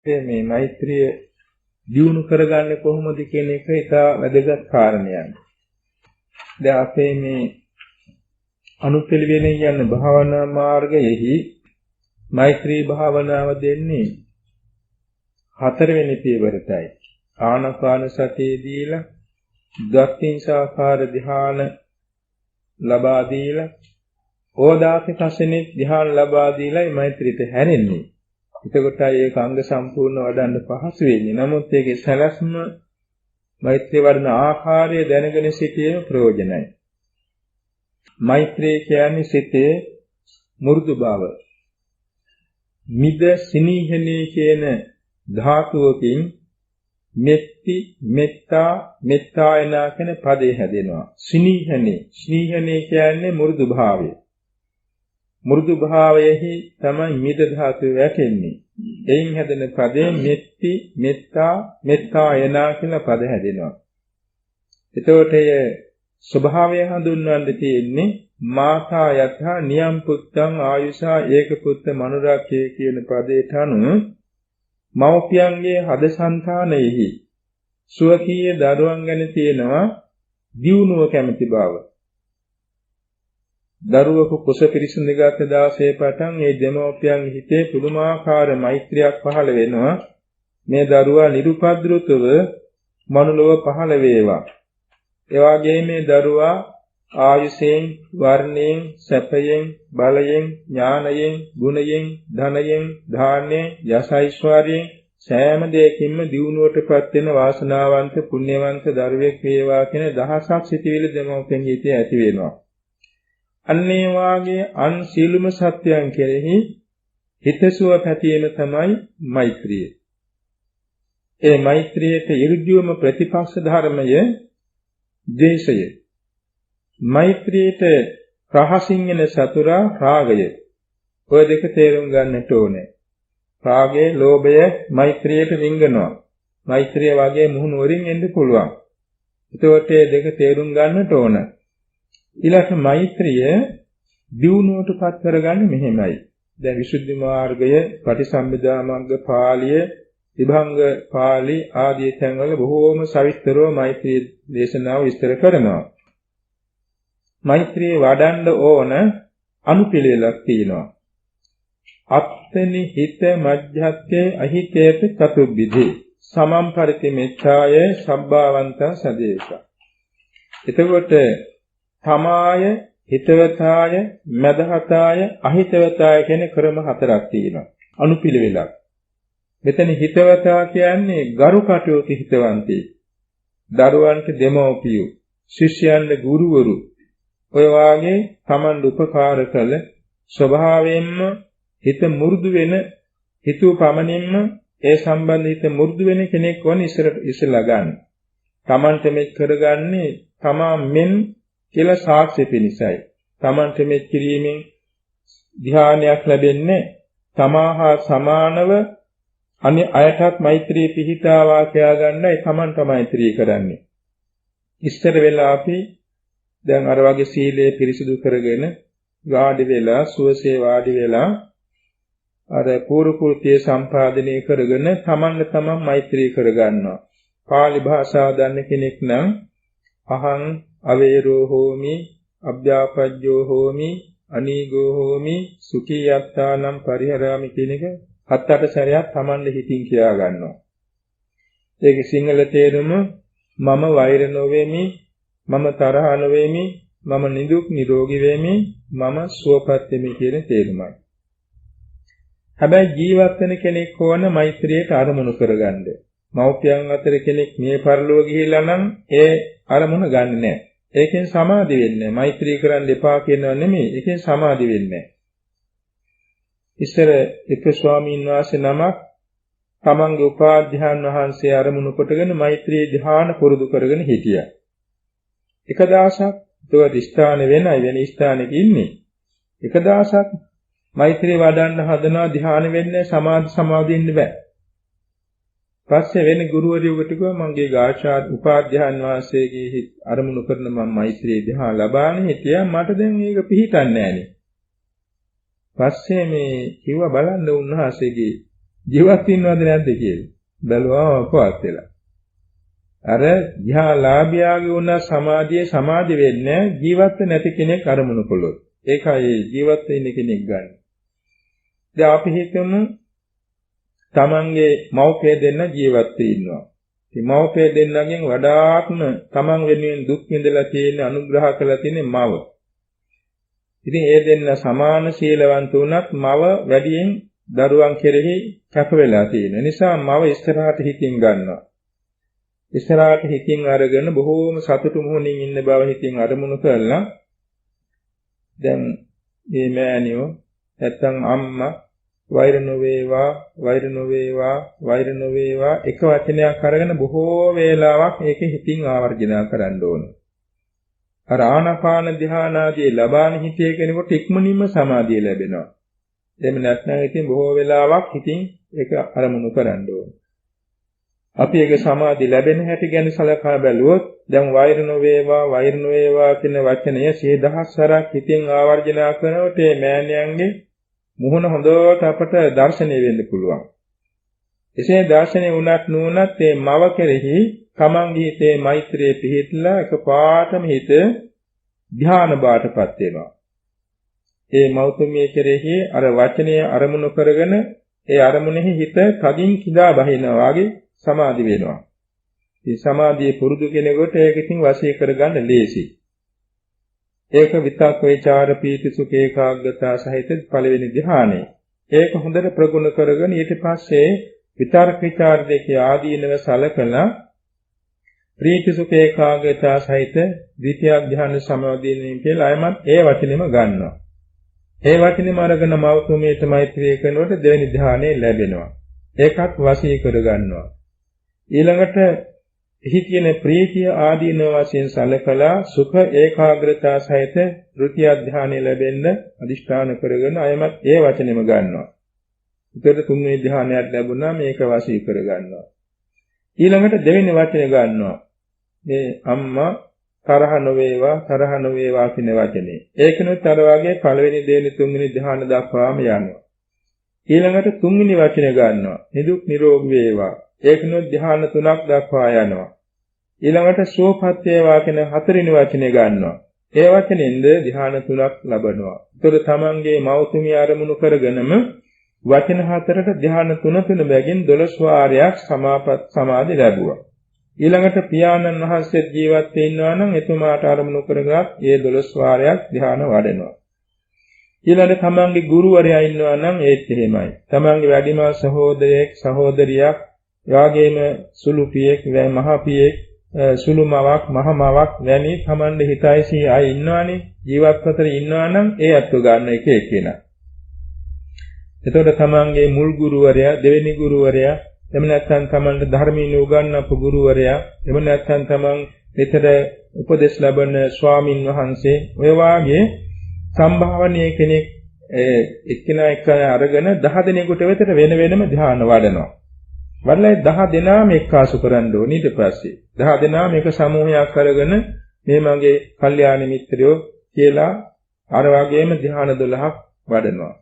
මේ මෛත්‍රිය දියුණු කරගන්නේ කොහොමද කියන එක ඉතා වැදගත් කාරණයක්. දැන් අපේ මේ අනුපිළිවෙලින් යන භාවනා මාර්ගයේහි මෛත්‍රී භාවනාව දෙන්නේ හතරවෙනි පියවරටයි. ආනාපාන සතිය දීලා ද්වක්ඛින්සාකාර ධ්‍යාන ලබා දීලා ඕදාති කසනේ ධ්‍යාන ලබා දීලා මෛත්‍රියට හැරෙන්නේ. එතකොටයි ඒක අංග සම්පූර්ණ වඩන්න පහසු වෙන්නේ. නමුත් ඒකේ සැලැස්ම මෛත්‍රී වඩන ආකාරය දැනගෙන සිටීම ප්‍රයෝජනයි. මෛත්‍රී කියන්නේ සිතේ මෘදු බව. මිද සිනීහනේ කියන ධාතුවකින් මෙත්ති මෙත්තා මෙත්තායනා කියන පදේ හැදෙනවා. සිනීහනේ කියන්නේ මෘදු භාවය. මෘදු භාවයෙහි තමයි මිද ධාතුව වැටෙන්නේ. එයින් හැදෙන පදේ මෙත්ති මෙත්තා මෙත්තායනා කියන පද හැදෙනවා. එතකොට එය ස්වභාවය හඳුන්වන්න තියෙන්නේ මාතා යථා නියම් පුත්තං ආයුෂා ඒක පුත්ත මනුරාක්ෂේ කියන පදයට අනුව මව්පියන්ගේ හද సంతානයෙහි සුවකීය දරුවන් ගැන තියෙනවා දියුණුව කැමැති බව. දරුවක කුස පිරිසිදුගත දාසේ පටන් මේ දෙමව්පියන් හිතේ පුදුමාකාර මෛත්‍රියක් පහළ වෙනවා. මේ දරුවා නිරුපද්‍රුතව මනුලව පහළ වේවා. එවාගේ මේ දරුවා ආයුෂයෙන්, වර්ණයෙන්, සැපයෙන්, බලයෙන්, ඥානයෙන්, ගුණයෙන්, ධනයෙන්, ධාන්‍යයෙන්, යසයිශ්වර්යයෙන් සෑම දෙයකින්ම දියුණුවටපත් වෙන වාසනාවන්ත පුණ්‍යවන්ත දරුවෙක් වේවා කියන දහසක් සිටිවිලි දෙමව්පියන් හිතේ ඇති වෙනවා. අන්නේ වාගේ අන් සීලුම සත්‍යයන් කෙරෙහි හිතසුව පැතීම තමයි මෛත්‍රිය. ඒ මෛත්‍රියට ඍජුවම ප්‍රතිපක්ෂ ධර්මය ද්වේෂය. මෛත්‍රියට රහසින් එන සතුරා රාගය. ඔය දෙක තේරුම් ගන්නට ඕනේ. රාගය, ලෝභය මෛත්‍රියට රිංගනවා. මෛත්‍රිය වගේ මුහුණු වරින් එන්න පුළුවන්. එතකොට මේ දෙක තේරුම් ගන්නට ඕන. ඊළඟ මෛත්‍රිය දියුණුවටපත් කරගන්නේ මෙහෙමයි. දැන් විසුද්ධි මාර්ගය, පටිසම්භිදා මග්ග පාළිය, විභංග පාළි ආදී තැන්වල බොහෝම සවිස්තරව මෛත්‍රී දේශනාව විස්තර කරනවා. මෛත්‍රිය වඩන්න ඕන අනුපිළිවෙලක් තියෙනවා. අත්තනි හිත මජ්ජත්තේ අහිතේත චතුබ්බිධි සමම් පරිතිමෙච්ඡාය සබ්බාවන්තං සදේශ. එතකොට තමාය, හිතවතාය, මදහතාය, අහිතවතාය කියන ක්‍රම හතරක් තියෙනවා. අනුපිළිවෙලක්. මෙතන හිතවතා කියන්නේ ගරු කටයුතු හිතවන්තී. දරුවන්ට දෙමව්පියෝ, ශිෂ්‍යයන්ට ගුරුවරු. ඔය වාගේ Taman උපකාර කළ ස්වභාවයෙන්ම හිත මුරුදු වෙන හිතුව පමණින්ම ඒ සම්බන්ධ හිත මුරුදු වෙන කෙනෙක් වන ඉස්සලා ගන්න. Tamanට මේ කරගන්නේ තමා මෙන් කියලා සාක්ෂි පිණිසයි. Tamanට මේ කිරීමෙන් ධ්‍යානයක් ලැබෙන්නේ තමාහා සමානව අනේ අයටත් මෛත්‍රී පිහිටාවා කියා ගන්නයි Tamanට මෛත්‍රී කරන්නේ. ඉස්සර වෙලා අපි දැන් අර වගේ සීලය පිරිසිදු කරගෙන වාඩි වෙලා සුවසේ වාඩි වෙලා අර පූර්ව කෘත්‍ය සම්පාදනය කරගෙන තමන්ට තමන් මෛත්‍රී කරගන්නවා. පාලි භාෂාව දන්න කෙනෙක් නම් අහං අවේරෝ හෝමි අභ්‍යාපජ්ජෝ හෝමි අනීගෝ හෝමි සුඛී යත්තානම් පරිහරාමි කියන එක 7-8 සැරයක් තමන්ට හිතින් කියා ගන්නවා. ඒකේ සිංහල තේරුම මම වෛර නොවේමි, මම තරහ නොවේමි, මම නිදුක් නිරෝගී වෙමි, මම සුවපත් වෙමි කියන තේරුමයි. හැබැයි ජීවත් වෙන කෙනෙක් ඕන මෛත්‍රියට අරමුණු කරගන්න. මව්පියන් අතර කෙනෙක් මේ පරලෝක ගිහිල්ලා නම් ඒ අරමුණ ගන්නෙ නැහැ. ඒකෙන් සමාධි වෙන්නේ නැහැ. මෛත්‍රී කරන්න එපා කියනවා නෙමෙයි. ඒකෙන් සමාධි වෙන්නේ නැහැ. ඉස්සර එක ස්වාමීන් වහන්සේ නමක් තමන්ගේ උපාධ්‍යාන වහන්සේ අරමුණු කොටගෙන මෛත්‍රී ධ්‍යාන පුරුදු කරගෙන හිටියා. එක දවසක් ඒවත් ස්ථාන වෙන ස්ථානෙක ඉන්නේ. එක දවසක් මෛත්‍රී වඩන්න හදනවා ධ්‍යාන වෙන්නේ සමාධි ඉන්න බෑ. පස්සේ වෙන ගුරුවරයෙකුට කිව්වා මගේ ගාචාත් උපාධ්‍යාන වාසයේගේ අරමුණු කරන මම මෛත්‍රී ධ්‍යාන ලබාගෙන හිටියා මට දැන් මේක පිහිටන්නේ නෑනේ. පස්සේ මේ කිව්වා බලන්න උන්වහන්සේගේ ජීවත් වෙනවද නැද්ද කියලා. බැලුවා අපවත් වෙලා. අර ධ්‍යාලාභියාගේ වුණ සමාධිය වෙන්නේ ජීවත් නැති කෙනෙක් අරමුණු කළොත්. ඒකයි ජීවත් වෙන්න කෙනෙක් ගන්න. දැන් අපි හිතමු තමන්ගේ මව්පිය දෙන්න ජීවත් වෙ ඉන්නවා. මේ මව්පිය දෙන්නගෙන් වඩාත්ම තමන් වෙනුවෙන් දුක් විඳලා තියෙන අනුග්‍රහ කළා තියෙන මව. ඉතින් ඒ දෙන්න සමාන සීලවන්ත වුණත් මව වැඩියෙන් දරුවන් කෙරෙහි කැප වෙලා තියෙන නිසා මව ඉස්සරහට හිතින් ගන්නවා. ඉස්සරහට හිතින් අරගෙන බොහෝම සතුටු මොහොනින් ඉන්න බව හිතින් අරමුණු කරලා දැන් මේ මෑණියෝ නැත්තම් අම්මා වෛර නොවේවා එක වචනයක් අරගෙන බොහෝ වේලාවක් ඒකේ හිතින් ආවර්ජන කරන්න ඕන. අර ආනාපාන ධ්‍යානාදී ලබාන හිතේ කෙනෙකුට ඉක්මනින්ම සමාධිය ලැබෙනවා. එහෙම නැත්නම් ඉතින් බොහෝ වෙලාවක් හිතින් ඒක අරමුණු කරන්න ඕන. අපි ඒක සමාධි ලැබෙන හැටි ගැන සලකා බැලුවොත් දැන් වෛර නොවේවා කියන වචනය 100,000 සැරයක් හිතින් ආවර්ජන කරනකොට මේ මෑණියන්ගේ මුහුණ හොඳට අපට දැర్శණය වෙන්න පුළුවන්. එසේ දැర్శණය වුණත් නුනත් මේ මව කෙරෙහි තමන්ගේ හිතේ මෛත්‍රිය පිහිටලා එකපාරටම හිත ධ්‍යාන බාටපත් වෙනවා. ඒ මෞතුමිය කෙරෙහි අර වචනය අරමුණු කරගෙන ඒ අරමුණෙහි හිත කදින් කිදා බහිනවා වගේ සමාධි වෙනවා. මේ සමාධියේ පුරුදු කෙනෙකුට ඒක ඉතින් වශී කරගන්න ලේසි. ඒක විතක් වේචාර පීති සුඛ ඒකාග්‍රතාව සහිත පළවෙනි ධ්‍යානය. ඒක හොඳට ප්‍රගුණ කරගෙන ඊට පස්සේ විතර්ක විචාර දෙකේ ආදීනව සලකලා ප්‍රීති සුඛ ඒකාග්‍රතාව සහිත ද්විතිය ධ්‍යාන සමාධියෙන් කියලා අයමත් ඒ වචනේම ගන්නවා. ඒ වචනේම අරගෙන මෞතුමියට මෛත්‍රිය කරනකොට දෙවෙනි ධ්‍යානෙ ලැබෙනවා. ඒකත් වශී කර ගන්නවා. ඊළඟට එහි තියෙන ප්‍රීතිය ආදීන වශයෙන් සැලකලා සුඛ ඒකාග්‍රතාව සහිත ත්‍ෘතිය ධ්‍යානෙ ලැබෙන්න අදිෂ්ඨාන කරගෙන අයමත් ඒ වචනේම ගන්නවා. උතර තුන්වෙනි ධ්‍යානයක් ලැබුණා මේක වශී කර ගන්නවා. ඊළඟට දෙවෙනි වචනේ ගන්නවා. මේ අම්මා තරහ නොවේවා කියන වචනේ. ඒකනොත් අර වාගේ පළවෙනි දෙවෙනි තුන්වෙනි ධ්‍යාන දක්වාම යනවා. ඊළඟට තුන්වෙනි වචනේ ගන්නවා. නිදුක් නිරෝගී වේවා. ඒකනොත් ධ්‍යාන 3ක් දක්වා යනවා. ඊළඟට සෝපත් වේවා කියන හතරවෙනි වචනේ ගන්නවා. ඒ වචනෙන්ද ධ්‍යාන 3ක් ලබනවා. ඒතර තමන්ගේ මෞතුමිය ආරමුණු කරගෙනම වචන හතරට ධ්‍යාන 3 බැගින් 12 වාරයක් සමාධි ලැබුවා. ඊළඟට පියාණන් වහන්සේ ජීවත් වෙන්නවා නම් එතුමාට ආරමුණු කරගත් ඒ 12 වාරයක් ධ්‍යාන වඩනවා. ඊළඟට තමන්ගේ ගුරුවරයා ඉන්නවා නම් ඒත් එහෙමයි. තමන්ගේ වැඩිමහල් සහෝදරියක් එවාගේම සුළු පියෙක්, මහ පියෙක්, සුළු මවක්, මහ මවක් වැනි තමන්ගේ හිතයිසී අය ඉන්නවනේ ජීවත්වතර ඉන්නවා නම් ඒ අත්ව ගන්න එක එක්කෙනා. එතකොට තමන්ගේ මුල් ගුරුවරයා, දෙවෙනි ගුරුවරයා, එහෙම නැත්නම් තමන්ට ධර්මීය උගන්වපු ගුරුවරයා, එහෙම නැත්නම් තමන් විතර උපදෙස් ලැබෙන ස්වාමින් වහන්සේ ඔය වාගේ සම්භාවනීය කෙනෙක් එක්කෙනා අරගෙන 10 දෙනෙකුට විතර වෙන වෙනම ධ්‍යාන වඩනවා. වඩලා 10 දෙනාම එක්කාසු කරන්න ඕනේ. ඊට පස්සේ 10 දෙනාම එක සමූහයක් අරගෙන මේ මගේ කල්යාණ මිත්‍රයෝ කියලා අර වගේම ධ්‍යාන 12ක් වඩනවා.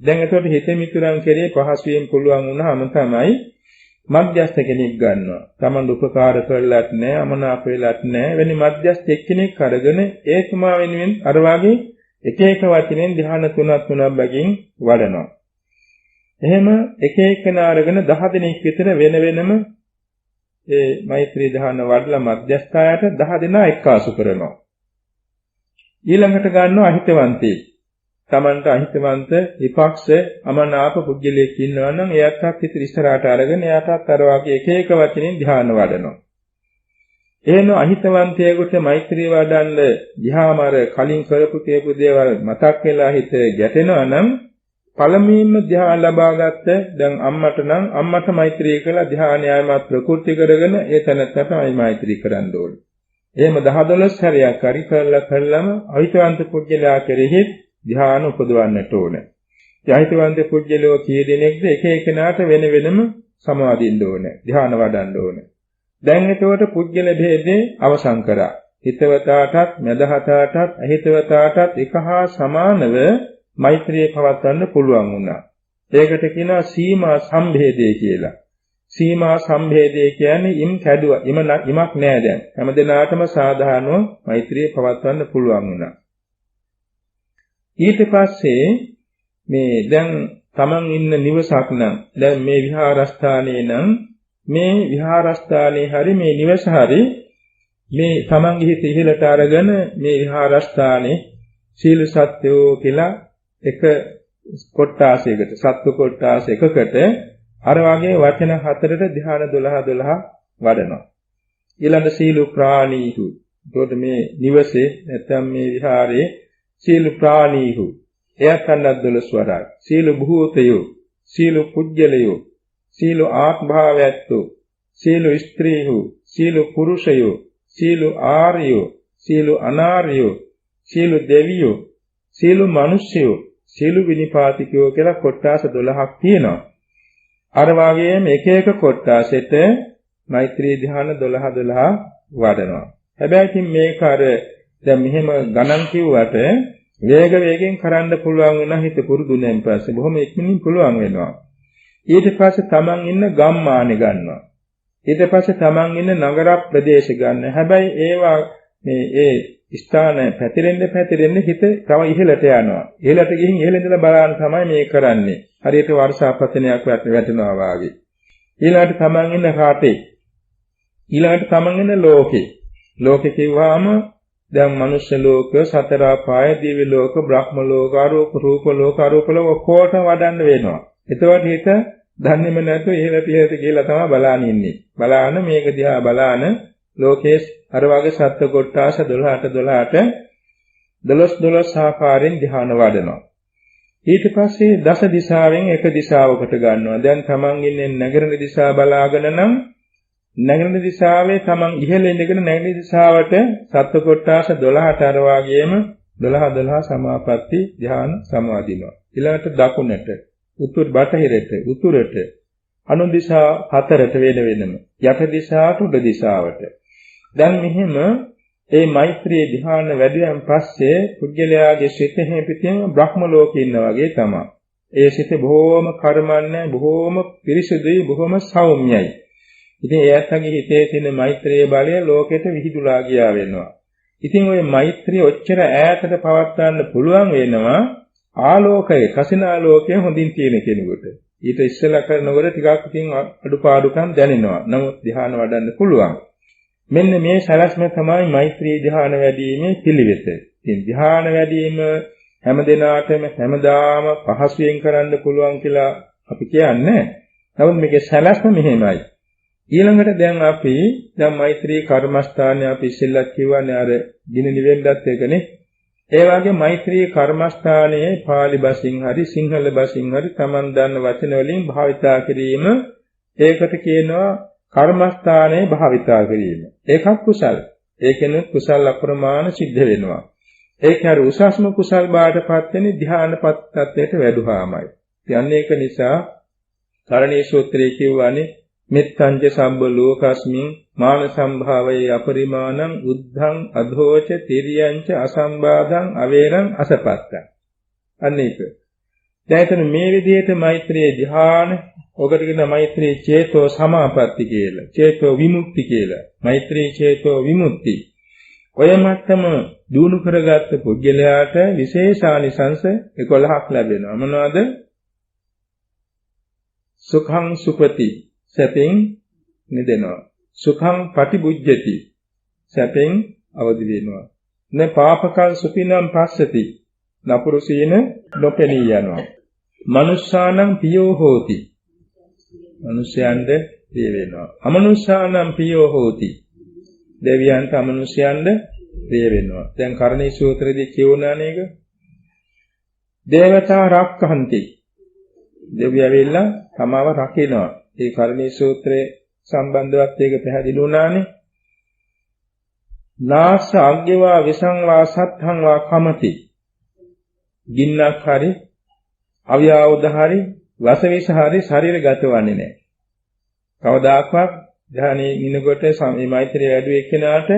දැන් එතකොට හිත මිතුරන් කෙරේ පහසුවෙන් පුළුවන් වුණාම තමයි මධ්‍යස්ථ කෙනෙක් ගන්නවා. Taman උපකාර කරලත් නැහැ, අමනාප වෙලත් නැහැ. වෙන මධ්‍යස්ථ එක්කෙනෙක් අරගෙන ඒකමා වෙනුවෙන් අර වගේ එක එක වචනෙන් ධ්‍යාන 3ක් බැගින් වඩනවා. එහෙම එක එකනා අරගෙන 10 දෙනෙක් විතර වෙන වෙනම ඒ මෛත්‍රී ධ්‍යාන වඩලා මධ්‍යස්ථායට 10 දෙනා එක්කාසු කරනවා. ඊළඟට ගන්නවා අහිතවන්තේ. Tamanට අහිතවන්ත විපක්ෂ අමනාප පුද්ගලයෙක් ඉන්නවා නම් එයාටත් ඉතින් ඉස්සරහට අරගෙන එයාටත් අර වගේ එක එක වචනෙන් ධ්‍යාන වඩනවා. එහෙම අහිතවන්තයෙකුට මෛත්‍රී වඩන්න ගියාම අර කලින් කරපු කේපු දේවල් මතක් වෙලා හිත ගැටෙනවා නම් පළමුවෙන්ම ධ්‍යාන ලබාගත්ත දැන් අම්මට මෛත්‍රී කළා ධ්‍යානයයිමත් ප්‍රකෘති කරගෙන ඒ තැනටමයි මෛත්‍රී කරන්න ඕනේ. එහෙම 10-12 හැරයක් හරි කළාම අහිතවන්ත පුද්ගලයා කෙරෙහි ධ්‍යාන උපදවන්නට ඕනේ. අහිතවන්ත පුද්ගලයෝ කී දෙනෙක්ද එක එකනාට වෙන වෙනම සමාදින්න ඕනේ. ධ්‍යාන වඩන්න ඕනේ. දැන් එතකොට පුද්ගල භේදේ අවසන් කරා. හිතවතාටත්, මදහතාටත්, අහිතවතාටත් එක හා සමානව මෛත්‍රිය පවත්වන්න පුළුවන් වුණා. ඒකට කියනවා සීමා සම්භේදය කියලා. සීමා සම්භේදය කියන්නේ ඉම් කැඩුවා. ඉමක් නෑ දැන්. හැමදෙනාටම සාධාරණව මෛත්‍රිය පවත්වන්න පුළුවන් වුණා. ඊට පස්සේ මේ දැන් තමන් ඉන්න නිවසක් නම් දැන් මේ විහාරස්ථානයේ නම් මේ විහාරස්ථානයේ හරි මේ නිවස හරි මේ තමන්ගේ හිත ඉහළට අරගෙන මේ විහාරස්ථානයේ සීල සත්‍යෝ කියලා එක කොට්ටාසයකට සත්ව කොට්ටාස එකකට අර වගේ වචන හතරට ධ්‍යාන 12 වඩනවා. ඊළඟ සීල ප්‍රාණීහු. එතකොට මේ නිවසේ නැත්නම් මේ විහාරයේ සීල ප්‍රාණීහු. එයත් කන්නක් 12 වරයි. සීල භූතයෝ, සීල පුජ්‍යලයෝ, සීල ආත්භාවයත්තු, සීල ස්ත්‍රීහු, සීල පුරුෂයෝ, සීල ආර්යෝ, සීල අනාර්යෝ, සීල දෙවියෝ, සීල මිනිස්යෝ, සීල විනිපාතිකයෝ කියලා කොටස් 12ක් තියෙනවා. අර වගේම එක එක කොටසෙට මෛත්‍රී ධ්‍යාන 12 වඩනවා. හැබැයි ඉතින් මේක අර දැන් මෙහෙම ගණන් කිව්වට වේගයෙන් කරන්න පුළුවන් වෙන හිත පුරුදුනෙන් පස්සේ බොහොම ඉක්මනින් පුළුවන් වෙනවා. ඊට පස්සේ තමන් ඉන්න ගම්මානේ ගන්නවා. ඊට පස්සේ තමන් ඉන්න නගර ප්‍රදේශ ගන්න. හැබැයි ඒවා මේ ඒ ස්ථාන පැතිරෙන්න හිත තව ඉහළට යනවා. ඉහළට ගිහින් ඉහළ ඉඳලා බලන්න තමයි මේ කරන්නේ. හරියට වර්ෂාපතනයක් වැටෙනවා වාගේ. ඊළඟට තමන් ඉන්න රටේ. ඊළඟට තමන් ඉන්න ලෝකේ. ලෝකේ කිව්වම දැන් මනුෂ්‍ය ලෝක, සතර අපාය, දිව්‍ය ලෝක, බ්‍රහ්ම ලෝක, අරූප රූප ලෝක, අරූප ලෝක ඔක්කොට වඩන්න වෙනවා. එතකොට හිත දන්නේම නැතුව ඉහළට කියලා තමයි බලාන ඉන්නේ. බලාන මේක දිහා බලාන ලෝකයේ අර වගේ සත්ත්ව කොට්ටාස 12 ආකාරයෙන් ධ්‍යාන වඩනවා. ඊට පස්සේ දස දිශාවෙන් එක දිශාවකට ගන්නවා. දැන් තමන් ඉන්නේ නැගෙනහිර දිශාව බලාගෙන නම් නැගෙනහිර දිශාවේ තමන් ඉහළ ඉඳගෙන නැගෙනහිර දිශාවට සත්ත්ව කොට්ටාස 12ට අර වගේම 12 සමාපatti ධ්‍යාන සමාදිනවා. ඊළඟට දකුණට, බටහිරට, උතුරට, අනු දිශා 4ට වෙනම, යට දිශාවට, උඩ දිශාවට. දැන් මෙහෙම ඒ මෛත්‍රී ධ්‍යාන වැඩියෙන් පස්සේ පුද්ගලයාගේ සිත හැපිටින් බ්‍රහ්ම ලෝකේ ඉන්නා වගේ තමයි. ඒ සිත බොහෝම කර්මන්නේ, බොහෝම පිරිසුදුයි, බොහෝම සෞම්‍යයි. ඉතින් එයාටගේ හිතේ තියෙන මෛත්‍රී බලය ලෝකෙට විහිදුලා ගියා වෙනවා. ඉතින් ওই මෛත්‍රිය ඔච්චර ඈතට පවත්වන්න පුළුවන් වෙනවා ආලෝකයේ, කසිනාලෝකයේ හොඳින් තියෙන කෙනෙකුට. ඊට ඉස්සෙල්ලා කරනකොට ටිකක් ඉතින් අඩුපාඩුකම් දැනෙනවා. නමුත් ධ්‍යාන වඩන්න පුළුවන්. මෙන්න මේ සලස්ම තමයි මෛත්‍රී ධ්‍යාන වැඩිීමේ පිළිවෙත. ඉතින් ධ්‍යාන වැඩිම හැමදෙනාටම හැමදාම පහසුවෙන් කරන්න පුළුවන් කියලා අපි කියන්නේ. නමුත් මේකේ සලස්ම මෙහෙමයි. ඊළඟට දැන් අපි මෛත්‍රී කර්මස්ථානයේ අපි ඉස්සෙල්ලා කියවනේ අර දින නිවෙන්නත් එකනේ. ඒ වගේ මෛත්‍රී කර්මස්ථානයේ පාලි භාෂෙන් හරි සිංහල භාෂෙන් හරි Taman දන්න වචන වලින් භාවිතා කිරීම ඒකට කියනවා කර්මස්ථානයේ භාවිතා කිරීම. ඒකත් කුසල්. ඒකෙනුත් කුසල් අප්‍රමාණ සිද්ධ වෙනවා. ඒක හරි උසස්ම කුසල් බාටපත් වෙන්නේ ධ්‍යානපත් තත්ත්වයට වැඩුවාමයි. යන්නේ ඒක නිසා කරණීය සූත්‍රයේ කියවනේ මෙත්තංජ සම්බ ලෝකස්මින් මාන සම්භාවයේ අපරිමාණං උද්ධං අධෝච තිරියංච අසම්බාධං අවේරං අසපත්තං. අනේක. දැන් මේ විදිහට මෛත්‍රී ධ්‍යාන ඔකට කියන මෛත්‍රී චේතෝ සමාපatti කියලා. චේතෝ විමුක්ති කියලා. මෛත්‍රී චේතෝ විමුක්ති. ඔය මට්ටම දිනු කරගත්ත පුද්ගලයාට විශේෂානිසංස 11ක් ලැබෙනවා. මොනවද? සුඛං සුපති සැපෙන් නිදෙනවා. සුඛං පටිබුජ්ජති සැපෙන් අවදි වෙනවා. න පාපකං සුඛිනම් පස්සති නපුරු සීන නොපෙනී යනවා. මනුෂ්‍යානං පියෝ හෝති මනුෂ්‍යයන්ද ප්‍රිය වෙනවා. අමනුෂ්‍යානං පියෝ හෝති දෙවියන්ට අමනුෂ්‍යයන්ද ප්‍රිය වෙනවා. දැන් කරණී සූත්‍රයේදී කියවනා නේක දේවතා රක්ඛන්ති දෙවියන් ඇවිල්ලා තමාව රකිනවා. ඒ කරණී සූත්‍රයේ සම්බන්ධවත් ඒක පැහැදිලි වුණානේ. නාස අග්ගවා විසංවා සත්හං වා කමති. ගින්නක් හරි අවියාවුද හරි වසවිස හරි ශරීරගත වන්නේ නැහැ. කවදාකවත් ධානයේ ඉන්නකොට මේ මෛත්‍රිය වැඩි එක්කෙනාට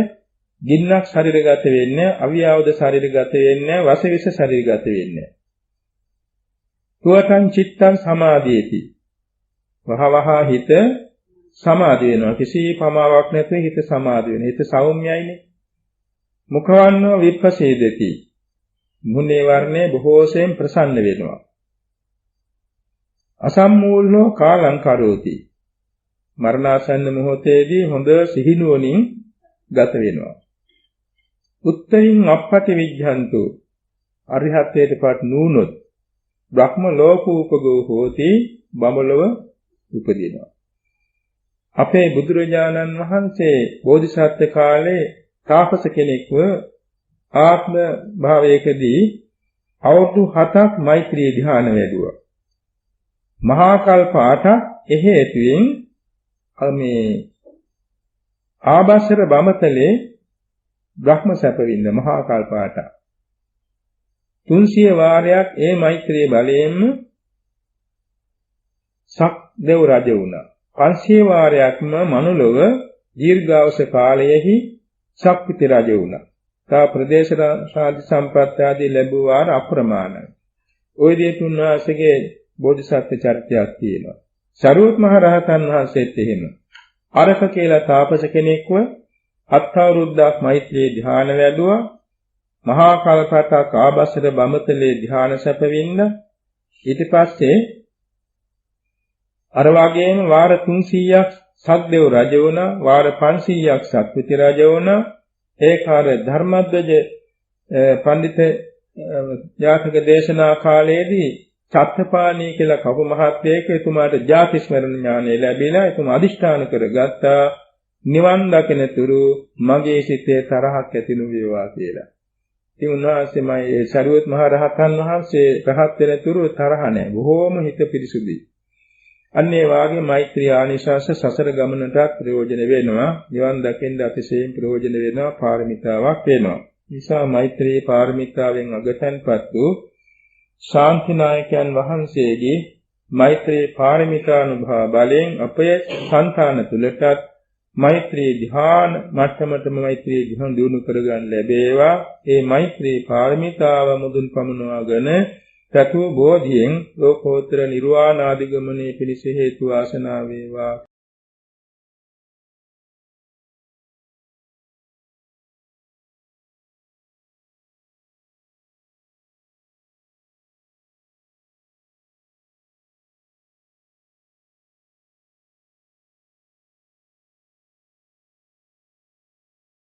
ගින්නක් ශරීරගත වෙන්නේ, අවියාවුද ශරීරගත වෙන්නේ, වසවිස ශරීරගත වෙන්නේ. තුවටං චිත්තං සමාධියති. වහවහ හිත සමාධි වෙනවා. කිසි පමාවක් නැතුව හිත සමාධි වෙනවා. හිත සෞම්‍යයිනේ. මුඛවන්නෝ විප්පසීදති. මුනේ වර්ණේ බොහෝසෙන් ප්‍රසන්න වෙනවා. අසම්මූලෝ කාලං කරෝති. මරණාසන්න මොහොතේදී හොඳ සිහිනුවණින් ගත වෙනවා. උත්තරින් අප්පටි විජ්ජන්තු. අරිහත්ත්වයටපත් නුනොත් බ්‍රහ්ම ලෝකූපගෝ හෝති බඹලව උපදිනවා. අපේ බුදුරජාණන් වහන්සේ බෝධිසත්ව කාලේ තාපස කෙනෙක්ව ආත්ම භාවයකදී අවුරුදු 7ක් මෛත්‍රී ධ්‍යාන වැඩුවා. මහා කල්ප 8ක් එහෙතුවෙන් මේ ආභාසර බඹතලේ බ්‍රහ්ම සැප විඳ මහා කල්ප 8ක් 300 වාරයක් ඒ මෛත්‍රී බලයෙන්ම සක්දෙව් රජ වුණා. 500 වාරයක්ම මනුලොව දීර්ඝාස කාලයෙහි ශක්තිති රජ වුණා. තා ප්‍රදේශ ශාන්ති සම්පත් ආදී ලැබුව වාර අප්‍රමාණයි. ওই දේ තුන්වහන්සේගේ බෝධිසත්ව චරිතයක් තියෙනවා. සරුවත් මහ රහතන් වහන්සේත් එහෙම. අරක කියලා තාපස කෙනෙක්ව අත්වරුද්දක් මෛත්‍රී ධ්‍යාන වැඩුවා. මහා කල්පතක් ආභාසර බඹතලේ ධ්‍යාන සැපවින්න. ඊට පස්සේ අර වගේම වාර 300ක් සක්දෙව් රජ වුණා. වාර 500ක් සක්විති රජ වුණා. ඒකාර ධර්මද්වජ පඬිත ජාතක දේශනා කාලයේදී චත්තපාණී කියලා කපු මහත්මයෙක් එතුමාට ජාති ස්මරණ ඥානය ලැබිලා එතුමා අදිෂ්ඨාන කරගත්තා නිවන් දකිනතුරු මගේ සිතේ තරහක් ඇති නොවේවා කියලා. ඉතින් උන්වහන්සේමයි ඒ සරුවත් මහ රහතන් වහන්සේ රහත් වෙනතුරු තරහ නැහැ. බොහෝම හිත පිරිසුදුයි. අන්න ඒ වාගේ මෛත්‍රී ආනිශාස සසර ගමනටත් ප්‍රයෝජන වෙනවා. නිවන් දකින්න අතිශයින් ප්‍රයෝජන වෙනවා. පාරමිතාවක් වෙනවා. නිසා මෛත්‍රී පාරමිතාවෙන් අගතන්පත් වූ ශාන්තිනායකයන් වහන්සේගේ මෛත්‍රී පාරමිතානුභව බලයෙන් අපේ సంతාන තුලටත් මෛත්‍රී ධ්‍යාන මට්ටමටම මෛත්‍රී ධ්‍යාන දිනු කරගන්න ලැබේවා. ඒ මෛත්‍රී පාරමිතාව මුදුන් පමුණවාගෙන සතු බෝධියෙන් ලෝකෝත්තර නිර්වාණ ආදිගමනයේ පිණිස හේතු වාසනා වේවා